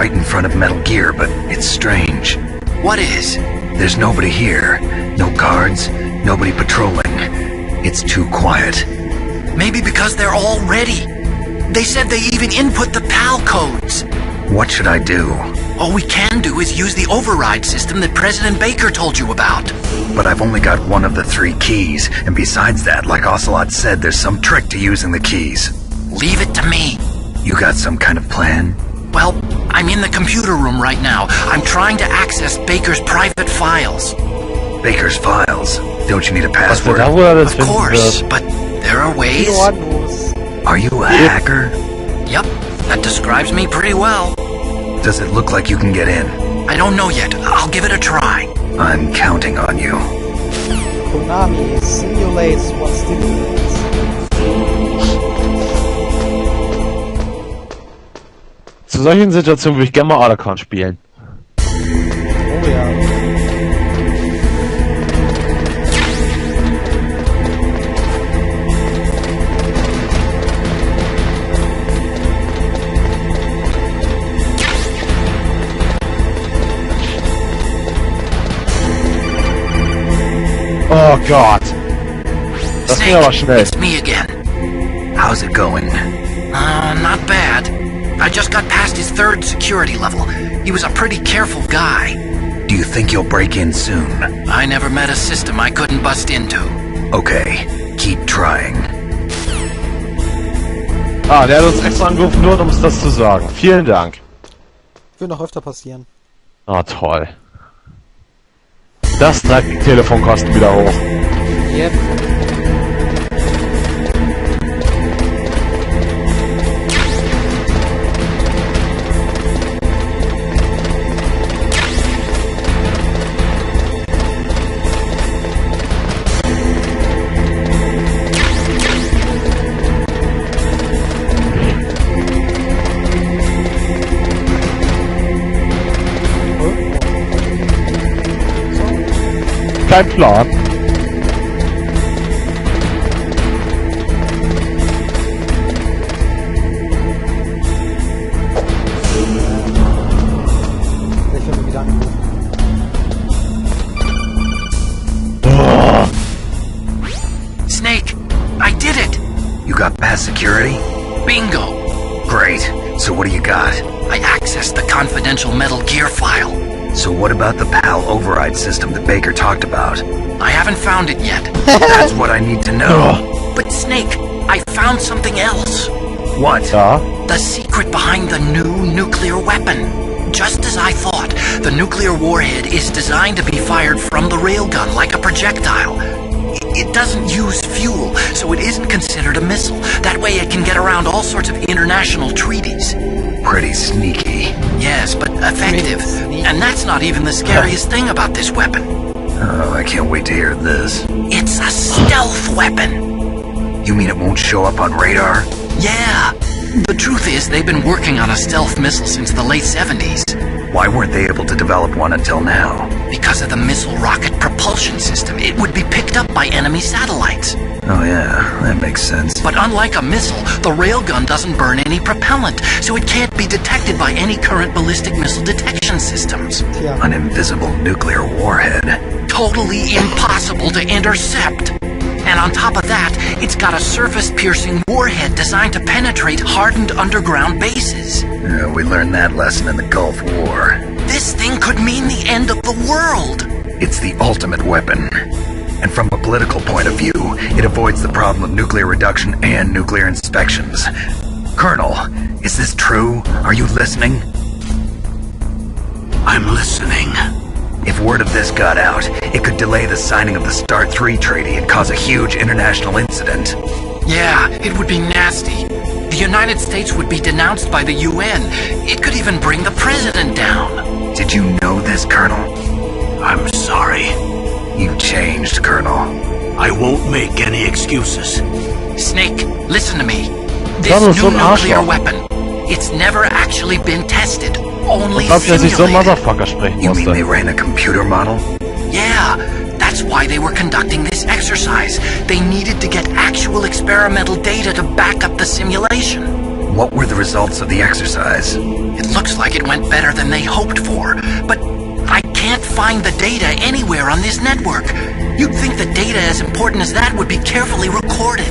right in front of Metal Gear, but it's strange. What is? There's nobody here. No guards, nobody patrolling. It's too quiet. Maybe because they're all ready. They said they even input the PAL codes. What should I do? All we can do is use the override system that President Baker told you about. But I've only got one of the 3 keys, and besides that, like Ocelot said, there's some trick to using the keys. Leave it to me. You got some kind of plan? Well, I'm in the computer room right now. I'm trying to access Baker's private files. Baker's files? Don't you need a password? Of course, but there are ways. Are you a hacker? Yep, that describes me pretty well. Does it look like you can get in? I don't know yet. I'll give it a try. I'm counting on you. Konami simulates what stimulates. Zu solchen Situationen würde ich gerne mal Otacon spielen. Oh ja. Oh Gott. Das ging aber schnell. It's me again. How's it going? Not bad. I just got past his 3rd security level. He was a pretty careful guy. Do you think you'll break in soon? I never met a system I couldn't bust into. Okay, keep trying. Ah, der hat uns extra angerufen, nur um uns das zu sagen. Vielen Dank. Wird noch öfter passieren. Ah, toll. Das treibt die Telefonkosten wieder hoch. Yep. Kein Plan. Ich werde wieder angerufen. Snake, I did it! You got past security? Bingo! Great. So what do you got? I accessed the confidential Metal Gear file. So what about the PAL override system that Baker talked about? I haven't found it yet. That's what I need to know. But Snake, I found something else. What? The secret behind the new nuclear weapon. Just as I thought, the nuclear warhead is designed to be fired from the railgun like a projectile. It doesn't use fuel, so it isn't considered a missile. That way it can get around all sorts of international treaties. Pretty sneaky. Yes, but effective. And that's not even the scariest thing about this weapon. Oh, I can't wait to hear this. It's a stealth weapon. You mean it won't show up on radar? Yeah. The truth is, they've been working on a stealth missile since the late 70s. Why weren't they able to develop one until now? Because of the missile rocket propulsion system, it would be picked up by enemy satellites. Oh yeah, that makes sense. But unlike a missile, the railgun doesn't burn any propellant, so it can't be detected by any current ballistic missile detection systems. Tja. An invisible nuclear warhead. Totally impossible to intercept. And on top of that, it's got a surface-piercing warhead designed to penetrate hardened underground bases. Yeah, we learned that lesson in the Gulf War. This thing could mean the end of the world. It's the ultimate weapon. And from a political point of view, it avoids the problem of nuclear reduction and nuclear inspections. Colonel, is this true? Are you listening? I'm listening. If word of this got out, it could delay the signing of the START 3 treaty and cause a huge international incident. Yeah, it would be nasty. The United States would be denounced by the UN. It could even bring the president down. Did you know this, Colonel? I'm sorry. You've changed, Colonel. I won't make any excuses. Snake, listen to me. This Donald's new so an nuclear Arschloch. weapon, it's never actually been tested. Only Ich glaub, dass ich so simulated. Motherfucker sprechen You mean they musste. ran a computer model? Yeah, that's why they were conducting this exercise. They needed to get actual experimental data to back up the simulation. What were the results of the exercise? It looks like it went better than they hoped for, but I can't find the data anywhere on this network. You'd think the data as important as that would be carefully recorded.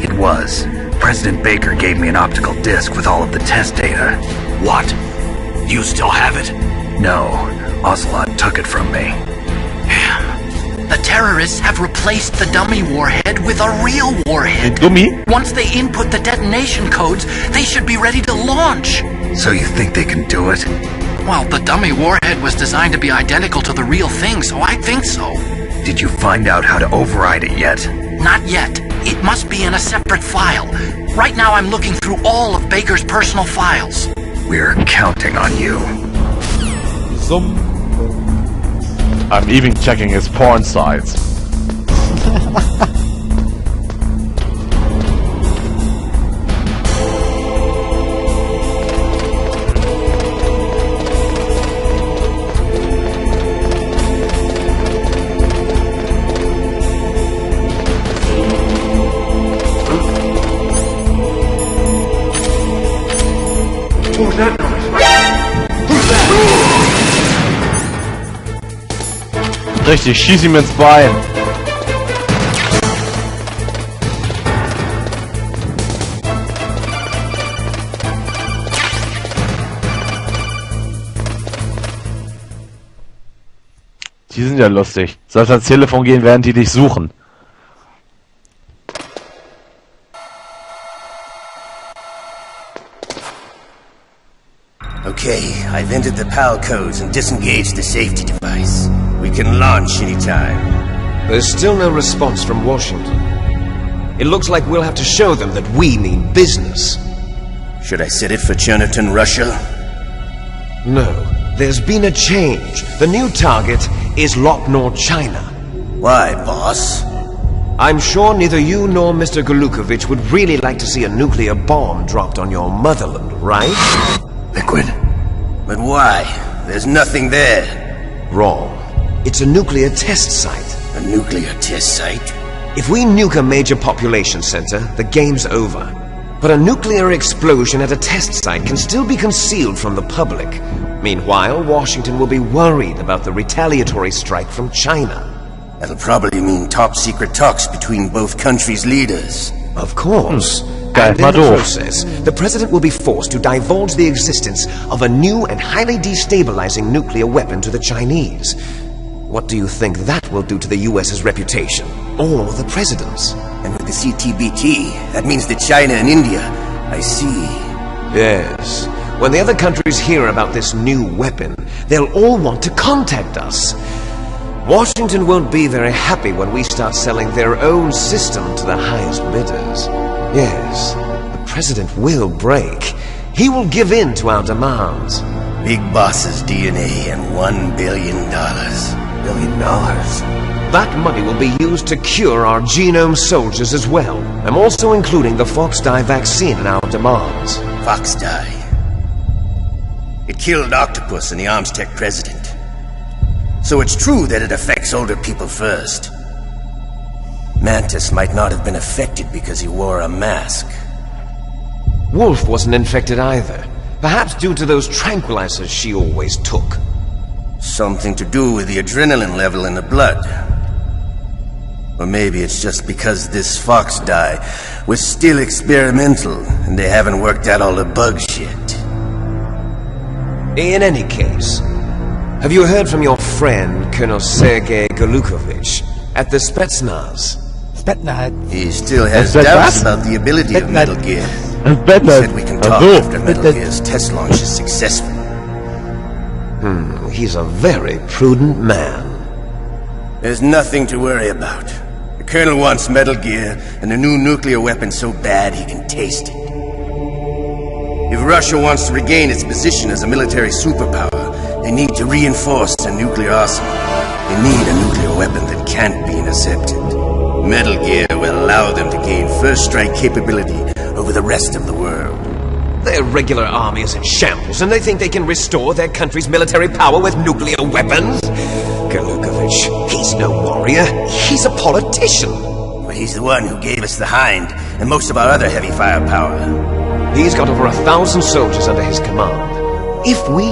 It was. President Baker gave me an optical disc with all of the test data. What? You still have it? No, Ocelot took it from me. The terrorists have replaced the dummy warhead with a real warhead. Dummy? Once they input the detonation codes, they should be ready to launch. So you think they can do it? Well, the dummy warhead was designed to be identical to the real thing, so I think so. Did you find out how to override it yet? Not yet. It must be in a separate file. Right now I'm looking through all of Baker's personal files. We're counting on you. Summ. I'm even checking his porn sites. What was that noise? Richtig, schieß ihm ins Bein. Die sind ja lustig. Sollst ans Telefon gehen, während die dich suchen. Okay, I've entered the PAL codes and disengaged the safety device. We can launch anytime. There's still no response from Washington. It looks like we'll have to show them that we mean business. Should I set it for Chernobyl, Russia? No, there's been a change. The new target is Lopnor, China. Why, boss? I'm sure neither you nor Mr. Golukovich would really like to see a nuclear bomb dropped on your motherland, right? Liquid. But why? There's nothing there. Wrong. It's a nuclear test site. A nuclear test site? If we nuke a major population center, the game's over. But a nuclear explosion at a test site can still be concealed from the public. Meanwhile, Washington will be worried about the retaliatory strike from China. That'll probably mean top-secret talks between both countries' leaders. Of course. Geil, And mal in the doof. process, the president will be forced to divulge the existence of a new and highly destabilizing nuclear weapon to the Chinese. What do you think that will do to the US's reputation? Or the president's? And with the CTBT, that means that China and India. I see. Yes. When the other countries hear about this new weapon, they'll all want to contact us. Washington won't be very happy when we start selling their own system to the highest bidders. Yes, the president will break. He will give in to our demands. Big boss's DNA and $1 billion. $1 billion? That money will be used to cure our genome soldiers as well. I'm also including the Fox dye vaccine in our demands. Fox dye. It killed Octopus and the Arms Tech president. So it's true that it affects older people first. Mantis might not have been affected because he wore a mask. Wolf wasn't infected either. Perhaps due to those tranquilizers she always took. Something to do with the adrenaline level in the blood. Or maybe it's just because this Fox dye was still experimental and they haven't worked out all the bugs yet. In any case, have you heard from your friend, Colonel Sergei Golukovich, at the Spetsnaz? Spetnat. He still has Is that doubts that? about the ability of Metal Gear. He Better. said we can talk So. after Metal Gear's test launch is successful. He's a very prudent man. There's nothing to worry about. The Colonel wants Metal Gear and a new nuclear weapon so bad he can taste it. If Russia wants to regain its position as a military superpower, they need to reinforce their nuclear arsenal. They need a nuclear weapon that can't be intercepted. Metal Gear will allow them to gain first strike capability over the rest of the world. Their regular army is in shambles, and they think they can restore their country's military power with nuclear weapons? Golukovich, he's no warrior. He's a politician. But he's the one who gave us the Hind and most of our other heavy firepower. He's got over 1,000 soldiers under his command. If we